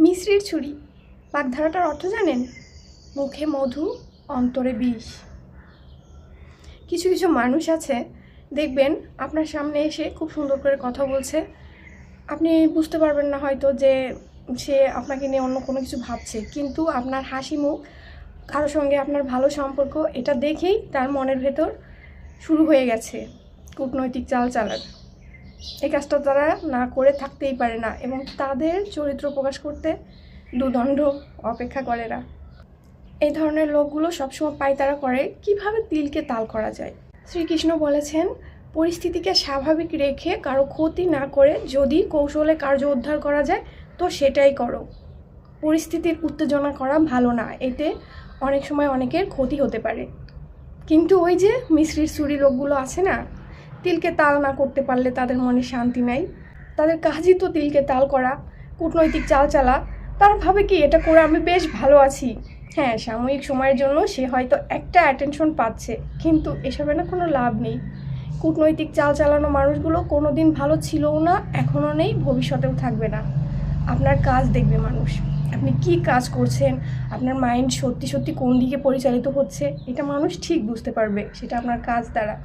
মিশ্রির ছুরি বাগধারাটার অর্থ জানেন? মুখে মধু, অন্তরে বিষ। কিছু কিছু মানুষ আছে, দেখবেন আপনার সামনে এসে খুব সুন্দর করে কথা বলছে, আপনি বুঝতে পারবেন না হয়তো যে সে আপনাকে নিয়ে অন্য কোনো কিছু ভাবছে, কিন্তু আপনার হাসি মুখ, কারোর সঙ্গে আপনার ভালো সম্পর্ক, এটা দেখেই তার মনের ভেতর শুরু হয়ে গেছে কূটনৈতিক চাল চালার। এই কাজটা তারা না করে থাকতেই পারে না, এবং তাদের চরিত্র প্রকাশ করতে দুদণ্ড অপেক্ষা করে না। এই ধরনের লোকগুলো সবসময় পায়তারা করে কিভাবে তিলকে তাল করা যায়। শ্রীকৃষ্ণ বলেছেন, পরিস্থিতিকে স্বাভাবিক রেখে কারো ক্ষতি না করে যদি কৌশলে কার্য উদ্ধার করা যায় তো সেটাই করো। পরিস্থিতির উত্তেজনা করা ভালো না, এতে অনেক সময় অনেকের ক্ষতি হতে পারে। কিন্তু ওই যে মিশ্রির ছুরি লোকগুলো আছে না, তিলকে তাল না করতে পারলে তাদের মনে শান্তি নাই। তাদের কাজই তো তিলকে তাল করা, কূটনৈতিক চাল চালা। তারা ভাবে কি এটা করে আমি বেশ ভালো আছি। হ্যাঁ, সাময়িক সময়ের জন্য সে হয়তো একটা অ্যাটেনশন পাচ্ছে, কিন্তু এসবে না কোনো লাভ নেই। কূটনৈতিক চাল চালানো মানুষগুলো কোনো দিন ভালো ছিলও না, এখনও নেই, ভবিষ্যতেও থাকবে না। আপনার কাজ দেখবে মানুষ, আপনি কি কাজ করছেন, আপনার মাইন্ড সত্যি সত্যি কোন দিকে পরিচালিত হচ্ছে, এটা মানুষ ঠিক বুঝতে পারবে, সেটা আপনার কাজ দ্বারা।